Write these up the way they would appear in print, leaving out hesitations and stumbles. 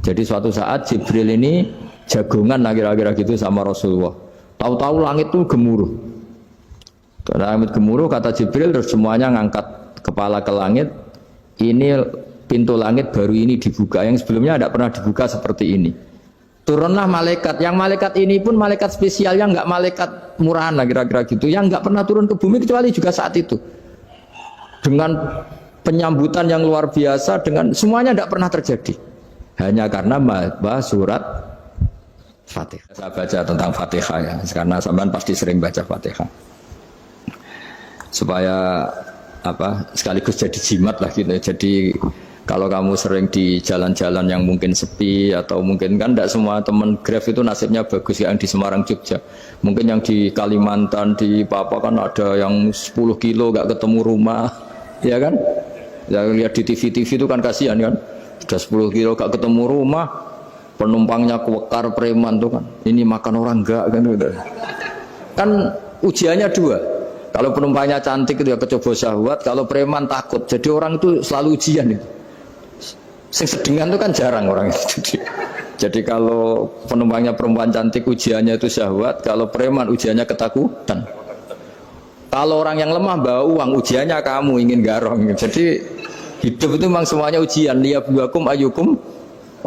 Jadi suatu saat Jibril ini jagongan kira-kira gitu sama Rasulullah. Tahu-tahu langit tuh gemuruh. Karena langit gemuruh kata Jibril terus semuanya ngangkat kepala ke langit. Ini pintu langit baru ini dibuka. Yang sebelumnya tidak pernah dibuka seperti ini. Turunlah malaikat. Yang malaikat ini pun malaikat spesial yang nggak malaikat murahan lah kira-kira gitu. Yang nggak pernah turun ke bumi kecuali juga saat itu. Dengan penyambutan yang luar biasa, dengan semuanya tidak pernah terjadi. Hanya karena bahas surat Fatihah. Saya baca tentang Fatihah ya, karena sampean pasti sering baca Fatihah. Supaya sekaligus jadi jimat lah gitu. Jadi kalau kamu sering di jalan-jalan yang mungkin sepi atau mungkin kan tidak semua teman Grab itu nasibnya bagus yang di Semarang Jogja. Mungkin yang di Kalimantan di Papua kan ada yang 10 kilo gak ketemu rumah, ya kan? Yang lihat di TV-TV itu kan kasihan kan. Sudah 10 kilo gak ketemu rumah, penumpangnya kewekar preman tuh kan. Ini makan orang enggak kan gitu. Kan ujiannya dua. Kalau penumpangnya cantik itu ya kecoba syahwat, kalau preman takut. Jadi orang itu selalu ujian itu. Sing sedengan itu kan jarang orang itu. Jadi kalau penumpangnya perempuan cantik ujiannya itu syahwat, kalau preman ujiannya ketakutan. Kalau orang yang lemah bawa uang ujiannya kamu ingin garong. Jadi hidup itu memang semuanya ujian. Liyabluwakum ayyukum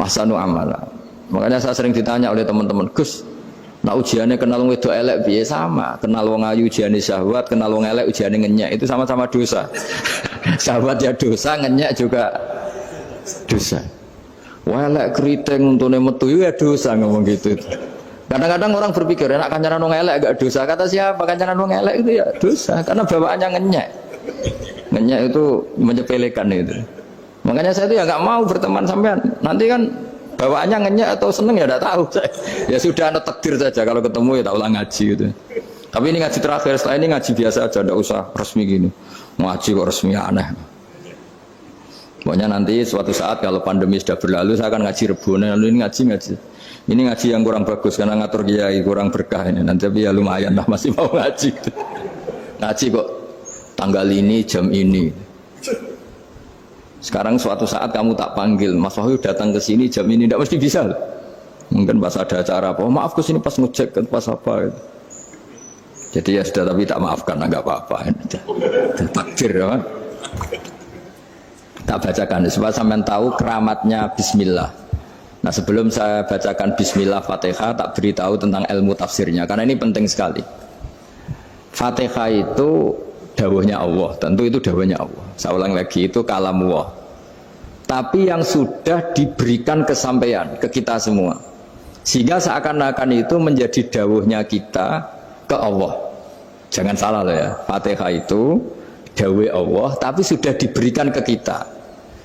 ahsanu amala. Makanya saya sering ditanya oleh teman-teman, Gus, nah ujiannya kenal wong wedok elek piye sama? Kenal wong ayu ujiane syahwat, kenal wong elek ujiane ngenyek, itu sama-sama dosa. Syahwat ya dosa, ngenyek juga dosa. Wah elek keriting untune metu ya dosa ngomong gitu. Kadang-kadang orang berpikir enak kancanan wong elek gak dosa. Kata siapa kancanan wong elek itu ya dosa karena bawaannya ngenyek. Ngenyek itu menyepelekan itu. Makanya saya itu ya nggak mau berteman sampean. Nanti kan bawaannya ngenyek atau seneng ya tidak tahu. Ya sudah ada takdir saja kalau ketemu ya tak ulang ngaji gitu. Tapi ini ngaji terakhir, setelah ini ngaji biasa aja, tidak usah resmi gini. Ngaji kok resmi aneh. Pokoknya nanti suatu saat kalau pandemi sudah berlalu saya akan ngaji Rebone, lalu ini ngaji. Ini ngaji yang kurang bagus karena ngatur kiai kurang berkah ini. Nanti tapi ya lumayan lah masih mau ngaji. Ngaji kok tanggal ini jam ini. Sekarang suatu saat kamu tak panggil, Mas Wahyu datang ke sini jam ini tidak mesti bisa. Mungkin pas ada acara apa, oh, maaf ke sini pas ngecek pas apa. Gitu. Jadi ya sudah tapi tak maafkan, enggak apa-apa. Takdir ya. Tak bacakan supaya sampean tahu keramatnya bismillah. Nah, sebelum saya bacakan bismillah Fatihah, tak beritahu tentang ilmu tafsirnya karena ini penting sekali. Fatihah itu dawuhnya Allah, tentu itu dawuhnya Allah. Saya ulang lagi itu kalamullah. Tapi yang sudah diberikan kesampaian ke kita semua. Sehingga seakan-akan itu menjadi dawuhnya kita ke Allah. Jangan salah loh ya. Fatihah itu dawuh Allah tapi sudah diberikan ke kita.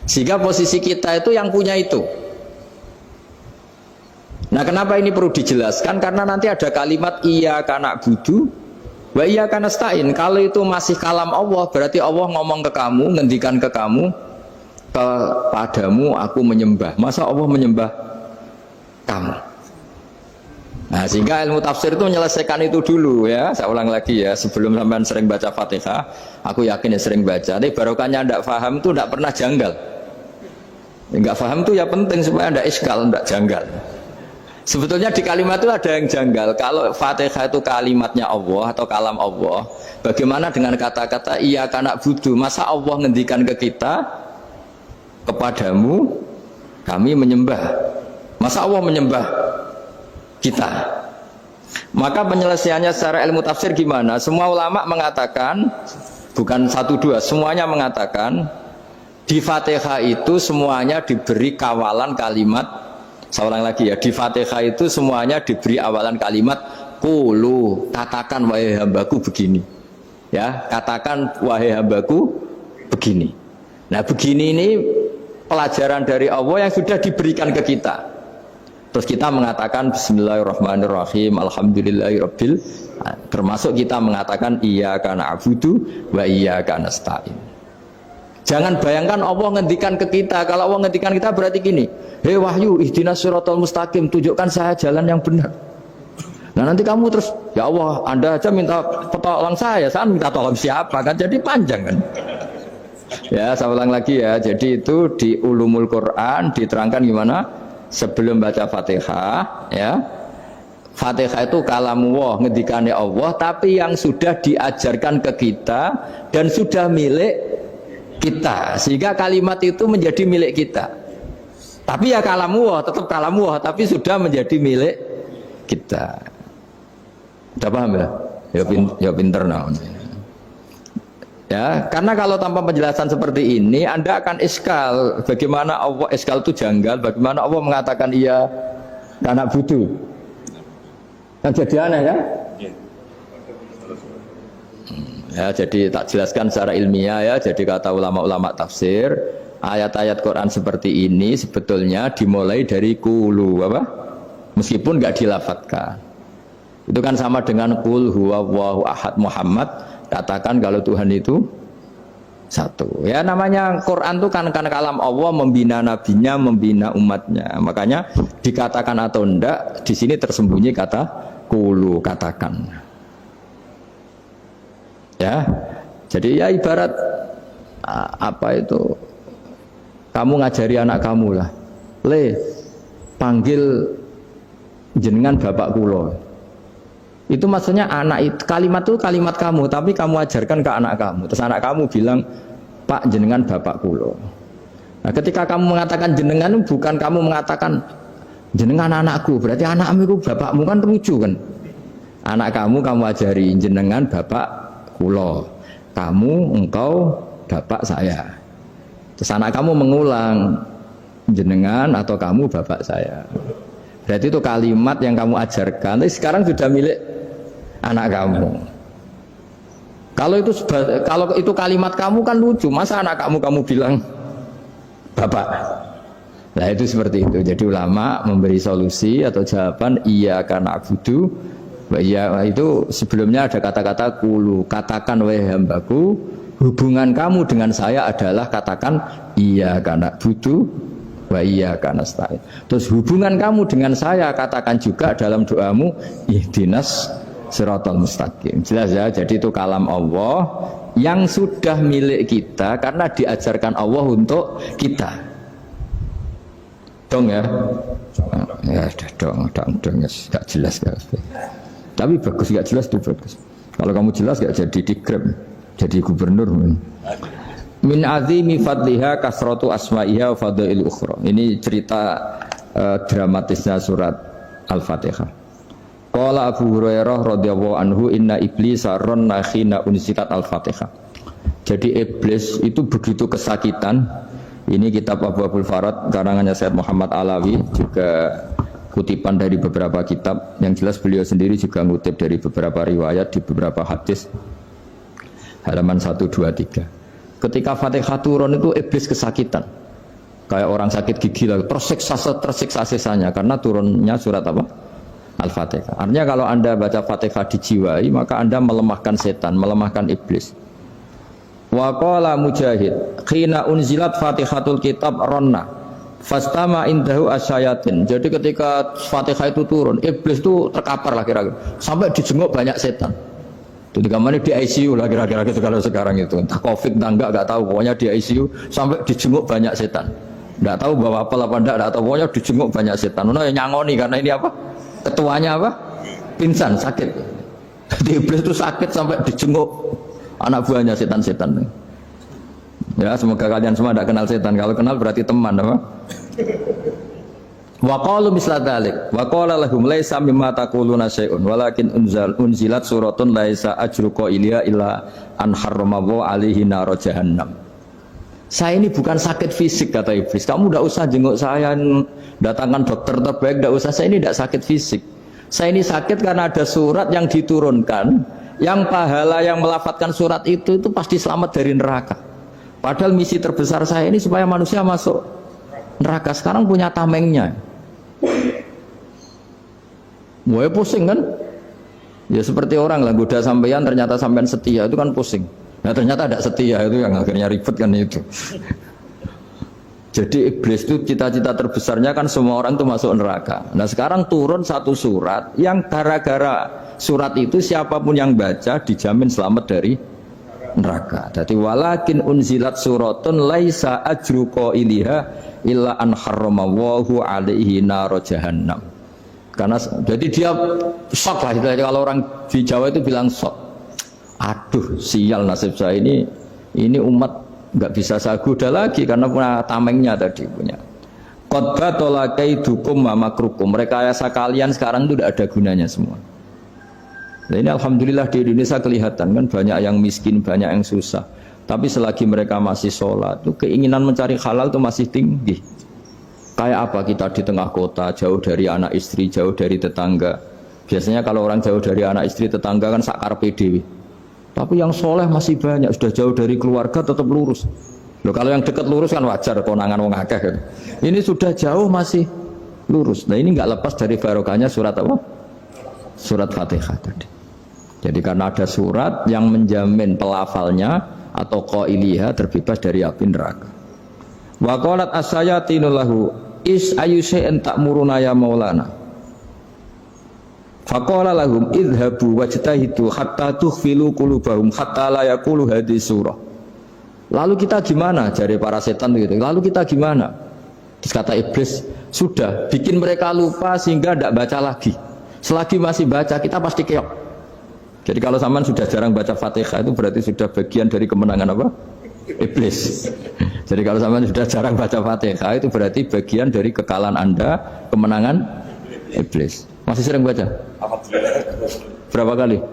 Sehingga posisi kita itu yang punya itu. Nah, kenapa ini perlu dijelaskan? Karena nanti ada kalimat iyyaka na'budu wa iyyaka nasta'in. Kalau itu masih kalam Allah, berarti Allah ngomong ke kamu, ngendikan ke kamu, kepadamu aku menyembah. Masa Allah menyembah kamu? Nah, sehingga ilmu tafsir itu menyelesaikan itu dulu ya. Saya ulang lagi ya, sebelum sampean sering baca Fatihah, aku yakin ya sering baca. Tapi barokahnya tidak paham itu tidak pernah janggal. Enggak paham itu ya penting supaya tidak iskal, tidak janggal. Sebetulnya di kalimat itu ada yang janggal. Kalau Fatihah itu kalimatnya Allah atau kalam Allah, bagaimana dengan kata-kata iyyaka na'budu? Masa Allah ngendikan ke kita, kepadamu kami menyembah. Masa Allah menyembah kita? Maka penyelesaiannya secara ilmu tafsir gimana? Semua ulama mengatakan, bukan satu dua, semuanya mengatakan di Fatihah itu semuanya diberi kawalan kalimat. Saya ulang lagi ya, di Fatihah itu semuanya diberi awalan kalimat qulu, katakan wahai hambaku begini. Ya, katakan wahai hambaku begini. Nah, begini ini pelajaran dari Allah yang sudah diberikan ke kita. Terus kita mengatakan bismillahirrahmanirrahim, alhamdulillahirabbil, termasuk kita mengatakan iyyaka na'budu wa iyyaka nasta'in. Jangan bayangkan Allah ngendikan ke kita. Kalau Allah ngendikan kita berarti gini, hei Wahyu, ihdinas siratal mustaqim, tunjukkan saya jalan yang benar. Nah nanti kamu terus, ya Allah, Anda aja minta tolong saya minta tolong siapa kan? Jadi panjang kan? Ya, saya ulang lagi ya. Jadi itu di ulumul Quran diterangkan gimana? sebelum baca Fatihah, ya. Fatihah itu kalamullah, ngendikane Allah, tapi yang sudah diajarkan ke kita dan sudah milik kita, sehingga kalimat itu menjadi milik kita. Tapi ya kalamullah, tetap kalamullah, tapi sudah menjadi milik kita. Udah paham ya? Ya pinter nah. Ya, karena kalau tanpa penjelasan seperti ini, Anda akan iskal. Bagaimana Allah, iskal itu janggal, bagaimana Allah mengatakan iya anak budu. Kan jadi aneh ya? Ya, jadi tak jelaskan secara ilmiah ya. Jadi kata ulama-ulama tafsir, ayat-ayat Quran seperti ini sebetulnya dimulai dari kulu apa? Meskipun nggak dilafatkan. Itu kan sama dengan kul huwallahu ahad Muhammad, katakan kalau Tuhan itu satu. Ya namanya Quran itu kan kalam Allah, membina nabinya, membina umatnya. Makanya dikatakan atau enggak, di sini tersembunyi kata kulu, katakan. Ya, jadi ya ibarat apa itu? Kamu ngajari anak kamu lah, le, panggil jenengan bapak kulo. Itu maksudnya anak itu, kalimat itu kalimat kamu, tapi kamu ajarkan ke anak kamu. Terus anak kamu bilang, Pak jenengan bapak kulo. Nah, ketika kamu mengatakan jenengan, bukan kamu mengatakan jenengan anakku, berarti anakmu itu bapakmu, kan lucu kan? Anak kamu ajari jenengan bapak kulo, kamu engkau bapak saya. Terus anak kamu mengulang jenengan atau kamu bapak saya. Berarti itu kalimat yang kamu ajarkan, tapi sekarang sudah milik anak kamu. Kalau itu kalimat kamu kan lucu, masa anak kamu bilang bapak? Nah itu seperti itu. Jadi ulama memberi solusi atau jawaban iya karena abudu. Iya itu sebelumnya ada kata-kata kulu, katakan wahai hambaku, hubungan kamu dengan saya adalah katakan iya karena abudu wa iya karena nasta'in. Terus hubungan kamu dengan saya katakan juga dalam doamu ihdinas siratal mustaqim. Jelas ya, jadi itu kalam Allah yang sudah milik kita karena diajarkan Allah untuk kita. Dong ya? Ya udah dong ya, gak jelas gak. Tapi bagus, gak jelas itu bagus. Kalau kamu jelas gak jadi dikrem, jadi gubernur. Min azimi fadliha kasratu asma'iha wa fadail ukhra. Ini cerita dramatisnya surat Al-Fatihah. Qala Abu Hurairah radhiyallahu anhu inna iblisa ranna khina unzilat Al-Fatihah. Jadi iblis itu begitu kesakitan. Ini kitab Abu Abul Farad karangannya Syekh Muhammad Alawi, juga kutipan dari beberapa kitab. Yang jelas beliau sendiri juga ngutip dari beberapa riwayat di beberapa hadis. Halaman 1, 2, 3. Ketika Fatihah turun itu iblis kesakitan. Kayak orang sakit gigi lah, tersiksa sisanya karena turunnya surat apa? Al-Fatihah. Artinya kalau Anda baca Fatihah dijiwai, maka Anda melemahkan setan, melemahkan iblis. Wa qala Mujahid, khina unzilat Fatihatul kitab ronna fastama indahu asyayatin. Jadi ketika Fatihah itu turun, iblis itu terkapar lah kira-kira, sampai dijenguk banyak setan. Itu mana di ICU lah kira-kira gitu kalau sekarang itu. Entah Covid entah enggak tahu, pokoknya di ICU sampai dijenguk banyak setan. Enggak tahu bawa apa enggak tahu, pokoknya dijenguk banyak setan. Nah, nyangoni karena ini apa? Ketuanya apa? Pingsan, sakit. Jadi iblis itu sakit sampai dijenguk anak buahnya setan-setan. Ya, semoga kalian semua tidak kenal setan. Kalau kenal berarti teman, apa? Wa qalu misla dzalik wa qala lahum laisa mimma taquluna syai'un walakin unzilat suratun laisa ajru qailiha illa an harrama alaihi nar jahannam. Saya ini bukan sakit fisik kata iblis. Kamu tidak usah jenguk saya, datangkan dokter terbaik, tidak usah. Saya ini tidak sakit fisik. Saya ini sakit karena ada surat yang diturunkan, yang pahala yang melafatkan surat itu pasti selamat dari neraka. Padahal misi terbesar saya ini supaya manusia masuk neraka. Sekarang punya tamengnya. Mulai pusing kan? Ya seperti orang lah, goda sampean ternyata sampean setia, itu kan pusing. Nah ternyata tidak setia, itu yang akhirnya ribet kan itu. Jadi iblis itu cita-cita terbesarnya kan semua orang itu masuk neraka. Nah sekarang turun satu surat yang gara-gara surat itu siapapun yang baca dijamin selamat dari neraka. Dadi walakin unzilat suratun laisa ajru qailiha illa an harramallahu alaihi nar jahannam. Karena jadi dia shock lah kalau orang di Jawa itu bilang shock. Aduh, sial nasib saya ini umat nggak bisa saya goda lagi karena punya tamengnya tadi punya. Qad batala kaidukum wa makrukum. Rekayasa kalian sekarang itu tidak ada gunanya semua. Nah, ini alhamdulillah di Indonesia kelihatan kan banyak yang miskin, banyak yang susah. Tapi selagi mereka masih sholat, tuh keinginan mencari halal itu masih tinggi. Kayak apa kita di tengah kota, jauh dari anak istri, jauh dari tetangga. Biasanya kalau orang jauh dari anak istri, tetangga kan sakar PDW. Tapi yang soleh masih banyak, sudah jauh dari keluarga tetap lurus. Loh, kalau yang dekat lurus kan wajar, konangan wong akeh kan. Ini sudah jauh masih lurus. Nah ini nggak lepas dari barokahnya surat apa? Surat Fatihah tadi. Jadi karena ada surat yang menjamin pelafalnya atau qailiha terbebas dari api neraka. Wa qalat as-sayatinu lahu is ayyusai'in ta'muruna ya maulana. Faqala lahum idhabu wajtahidu hatta tukhfilu qulubahum hatta la yaqulu hadhihi surah. Lalu kita gimana? Jari para setan gitu. Lalu kita gimana? Terus kata iblis, sudah bikin mereka lupa sehingga tidak baca lagi. Selagi masih baca kita pasti keok. Jadi kalau sampean sudah jarang baca Fatihah itu berarti sudah bagian dari kemenangan apa? Iblis. Jadi kalau sampean sudah jarang baca Fatihah itu berarti bagian dari kekalahan Anda, kemenangan iblis. Masih sering baca? Berapa kali? 5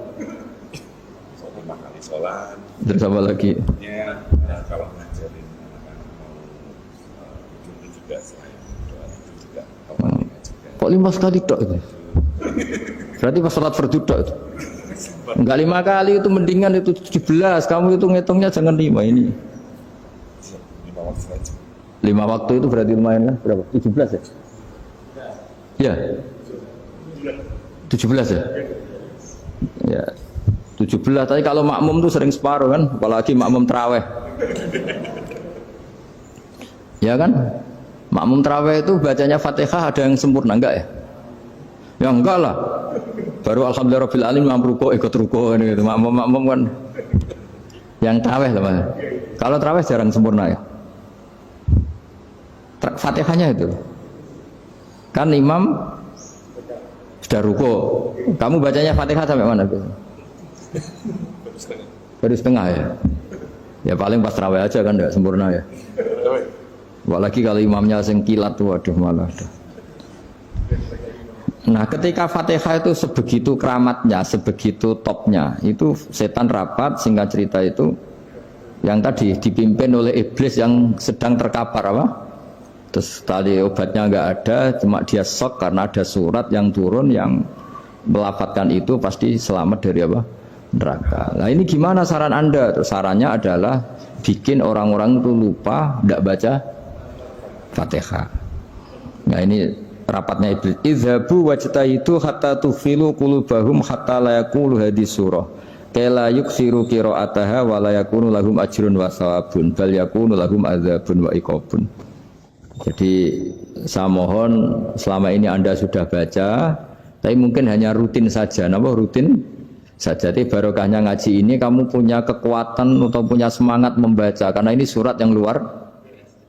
kali sholat. Terus apa lagi? Ya, kalau ngajarin anak-anak mau itu juga saya doa itu juga Kok 5 kali tok itu? Berarti pas sholat fardu tok itu? Enggak 5 kali itu mendingan itu 17. Kamu itu ngitungnya jangan 5 ini. 5 waktu saja. 5 waktu itu berarti lumayan kan? Berapa? 17 ya? Ya. 17 ya? Ya. 17, tapi kalau makmum tuh sering separuh kan, apalagi makmum terawih. Ya kan? Makmum terawih itu bacanya Fatihah ada yang sempurna enggak ya? Ya enggak lah. Baru alhamdulillah rabbil alamin mampu ruko ikut ruko gitu. Makmum kan yang terawih lah. Kalau terawih jarang sempurna ya. Fatihahnya itu. Kan imam sudah ruko. Kamu bacanya Fatihah sampai mana tuh? Baru setengah ya. Ya paling pas terawih aja kan enggak sempurna ya. Apalagi kalau imamnya sing kilat tuh waduh malah. Nah ketika Fatihah itu sebegitu keramatnya, sebegitu topnya, itu setan rapat, singkat cerita itu yang tadi dipimpin oleh iblis yang sedang terkapar apa? Terus tadi obatnya nggak ada, cuma dia shock karena ada surat yang turun yang melafatkan itu pasti selamat dari apa? Neraka. Nah ini gimana saran Anda? Terus sarannya adalah bikin orang-orang itu lupa, tidak baca Fatihah. Nah ini rapatnya iblis. Idhabu wajtahidu hatta tufilu qulubahum hatta la yaqulu hadhihi surah. Kala yuksiru qira'ataha wa la yakunu lahum ajrun wa thawabun bal yakunu lahum adzabun wa iqabun. Jadi saya mohon selama ini Anda sudah baca, tapi mungkin hanya rutin saja. Napa rutin saja? Jadi barokahnya ngaji ini kamu punya kekuatan atau punya semangat membaca karena ini surat yang luar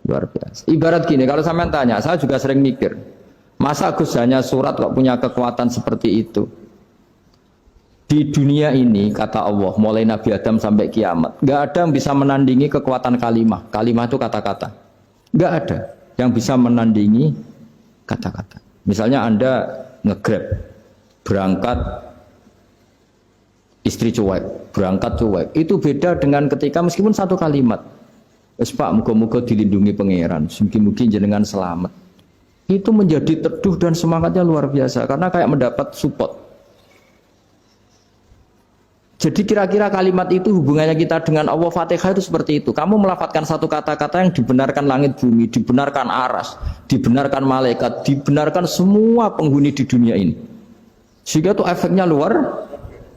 biasa. Ibarat gini, kalau sampean tanya, saya juga sering mikir. Masa Gus hanya surat kok punya kekuatan seperti itu? Di dunia ini kata Allah, mulai Nabi Adam sampai kiamat, nggak ada yang bisa menandingi kekuatan kalimah. Kalimah itu kata-kata. Nggak ada yang bisa menandingi kata-kata. Misalnya Anda nge-grab, berangkat istri cuek, berangkat cuek. Itu beda dengan ketika meskipun satu kalimat. Wes Pak, muga-muga dilindungi pangeran, mungkin jenengan selamat. Itu menjadi teduh dan semangatnya luar biasa karena kayak mendapat support. Jadi kira-kira kalimat itu hubungannya kita dengan Allah, Fatihah itu seperti itu. Kamu melafadzkan satu kata-kata yang dibenarkan langit bumi, dibenarkan aras, dibenarkan malaikat, dibenarkan semua penghuni di dunia ini. Sehingga itu efeknya luar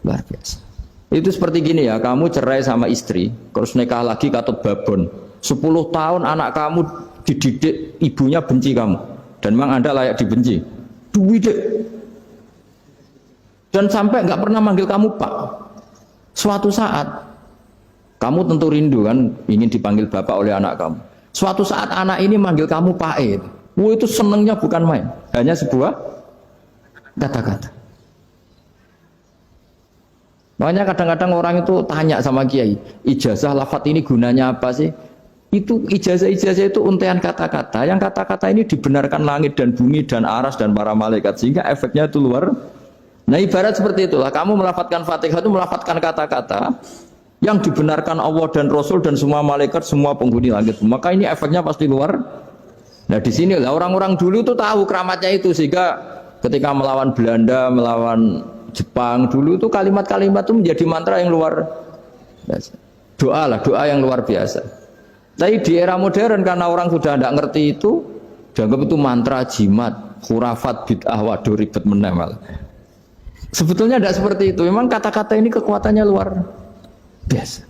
biasa. Itu seperti gini ya, kamu cerai sama istri, terus nikah lagi katut babon. 10 tahun anak kamu dididik, ibunya benci kamu. Dan memang Anda layak dibenci. Dididik. Dan sampai nggak pernah manggil kamu Pak. Suatu saat Kamu tentu rindu kan ingin dipanggil bapak oleh anak kamu. Suatu saat anak ini manggil kamu Pak E. Itu senengnya bukan main, hanya sebuah kata-kata. Makanya kadang-kadang orang itu tanya sama kiai, ijazah lafadz ini gunanya apa sih? Itu ijazah-ijazah itu untaian kata-kata. Yang kata-kata ini dibenarkan langit dan bumi dan aras dan para malaikat, sehingga efeknya itu luar. Nah ibarat seperti itulah. Kamu melafadzkan Fatihah itu melafadzkan kata-kata yang dibenarkan Allah dan Rasul dan semua malaikat, semua penghuni langit. Maka ini efeknya pasti luar. Nah di sini lah orang-orang dulu itu tahu keramatnya itu, sehingga ketika melawan Belanda, melawan Jepang dulu itu kalimat-kalimat itu menjadi mantra yang luar biasa. Doa lah, doa yang luar biasa. Tapi di era modern karena orang sudah tidak ngerti itu, dianggap itu mantra, jimat, khurafat, bid'ah, waduh ribet menemal. Sebetulnya tidak seperti itu. Memang kata-kata ini kekuatannya luar biasa.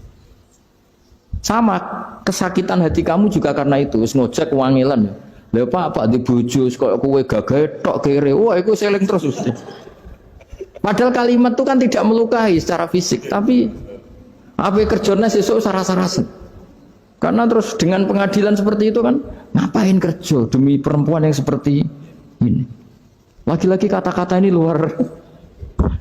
Sama kesakitan hati kamu juga karena itu. Ngojek wangilan. Lha apa di bojo kok kowe gagah tok kere. Wah, iku seling terus. Padahal kalimat itu kan tidak melukai secara fisik, tapi apa kerjanya sesuk sarasa-sarasa. Karena terus dengan pengadilan seperti itu kan, ngapain kerja demi perempuan yang seperti ini? Lagi-lagi kata-kata ini luar.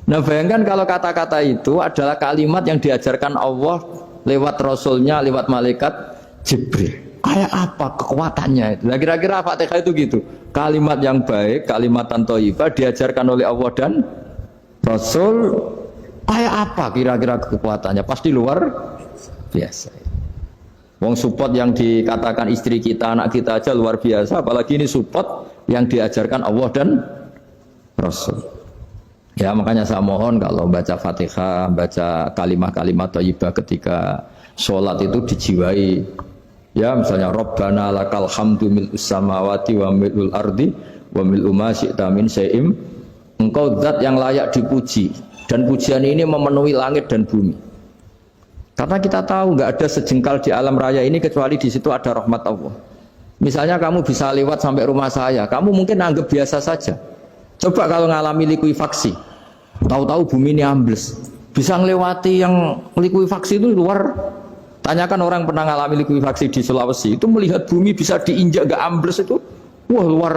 Nah bayangkan kalau kata-kata itu adalah kalimat yang diajarkan Allah lewat Rasulnya, lewat malaikat Jibril. Kayak apa kekuatannya itu? Nah kira-kira Fatihah itu gitu. Kalimat yang baik, kalimatan thayyibah diajarkan oleh Allah dan Rasul. Kayak apa kira-kira kekuatannya? Pasti luar biasa. Wong support yang dikatakan istri kita, anak kita aja luar biasa, apalagi ini support yang diajarkan Allah dan Rasul. Ya makanya saya mohon kalau baca Fatihah, baca kalimat-kalimat thayyibah ketika sholat itu dijiwai. Ya misalnya Rabbana lakal hamdu mil'us samawati wa mil'ul ardi wa mil'u ma syi'ta min syai'im. Engkau zat yang layak dipuji, dan pujian ini memenuhi langit dan bumi. Karena kita tahu nggak ada sejengkal di alam raya ini kecuali di situ ada rahmat Allah. Misalnya kamu bisa lewat sampai rumah saya, kamu mungkin anggap biasa saja. Coba kalau ngalami likuifaksi, tahu-tahu bumi ini ambles, bisa ngelewati yang likuifaksi itu luar. Tanyakan orang pernah ngalami likuifaksi di Sulawesi, itu melihat bumi bisa diinjak nggak ambles itu, wah luar.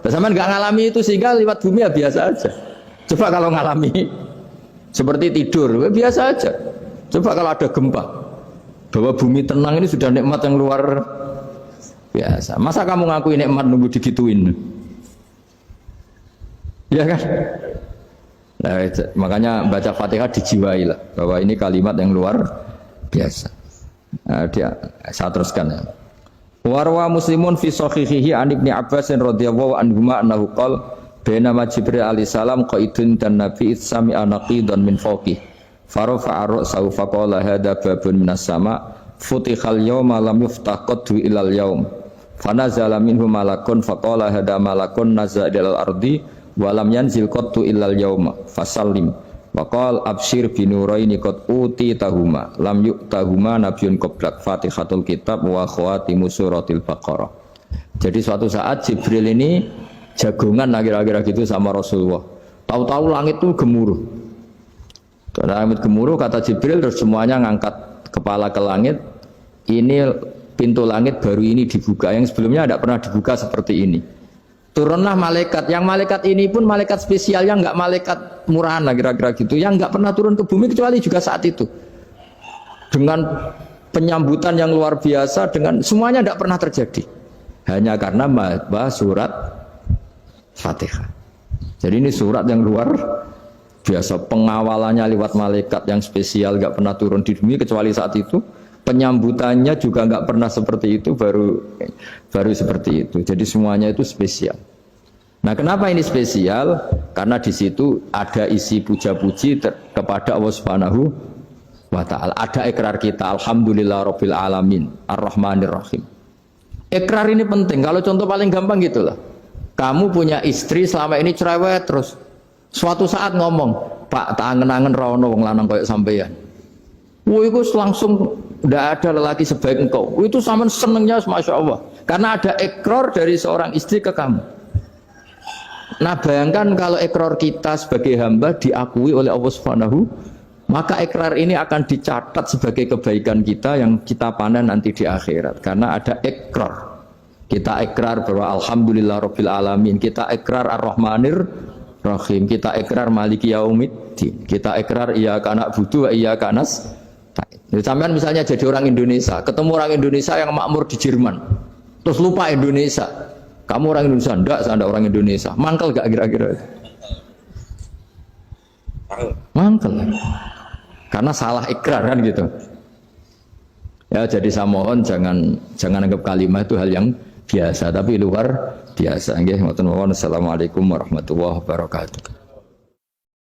Zaman nggak ngalami itu sehingga lewat bumi ya biasa aja. Coba kalau ngalami seperti tidur, biasa aja. Coba kalau ada gempa, bahwa bumi tenang ini sudah nikmat yang luar biasa. Masa kamu ngaku nikmat nunggu digituin? Ya kan? Nah, makanya baca Fatihah dijiwai lah, bahwa ini kalimat yang luar biasa. Nah, saya teruskan ya. Warwa Muslimun fi sahihihi an Ibnu Abbas radhiyallahu anhuma annahu qala bainama Jibril alaihi salam qaidun dan Nabi sami'a naqidan min fawqih. Farofa ar-ra'sahu faqala hadha babun minas sama futihal yawma lam yuftah qaddu ilal yawm fanazala minhu malakun faqala hadha malakun nazza ilal ardi wa lam yanzil qaddu ilal yawma fasallim waqal abshir binuraini qad utitahuma lam yu'tahuma nabiyyun qablak fatihatul kitab wa khawatimu suratil baqarah. Jadi suatu saat Jibril ini jagongan kira-kira gitu sama Rasulullah, tahu-tahu langit itu gemuruh. Karena langit gemuruh, kata Jibril, terus semuanya ngangkat kepala ke langit. Ini pintu langit baru ini dibuka, yang sebelumnya tidak pernah dibuka seperti ini. Turunlah malaikat, yang malaikat ini pun malaikat spesial, yang nggak malaikat murahan kira-kira gitu, yang nggak pernah turun ke bumi kecuali juga saat itu. Dengan penyambutan yang luar biasa, dengan semuanya tidak pernah terjadi. Hanya karena bahas surat Fatihah. Jadi ini surat yang luar biasa, pengawalannya lewat malaikat yang spesial, nggak pernah turun di bumi kecuali saat itu. Penyambutannya juga nggak pernah seperti itu, baru seperti itu. Jadi semuanya itu spesial. Nah, kenapa ini spesial? Karena di situ ada isi puja-puji kepada Allah Subhanahu wa Ta'ala. Ada ikrar kita, alhamdulillahirabbil alamin, arrahmanir rahim. Ikrar ini penting. Kalau contoh paling gampang gitulah. Kamu punya istri selama ini cerewet terus. Suatu saat ngomong, Pak, tak angen-angen rono wong lanang koyo sampeyan. Itu langsung tidak ada lelaki sebaik engkau. Itu sama senengnya, masya Allah. Karena ada ikrar dari seorang istri ke kamu. Nah, bayangkan kalau ikrar kita sebagai hamba diakui oleh Allah Subhanahu maka ikrar ini akan dicatat sebagai kebaikan kita yang kita panen nanti di akhirat. Karena ada ikrar. Kita ikrar bahwa alhamdulillah rabbil alamin, kita ikrar ar-rahmanir rahim, kita ikrar maliki yaumiddin, kita ikrar iyyaka na'budu wa iyyaka nasta'in. Sampean misalnya jadi orang Indonesia, ketemu orang Indonesia yang makmur di Jerman, terus lupa Indonesia. Kamu orang Indonesia, enggak, saya enggak orang Indonesia. Mangkel gak kira-kira? Mangkel. Karena salah ikrar kan gitu. Ya jadi saya mohon jangan anggap kalimat itu hal yang biasa, tapi luar biasa. Nggih, ngoten mawon. Assalamualaikum warahmatullahi wabarakatuh.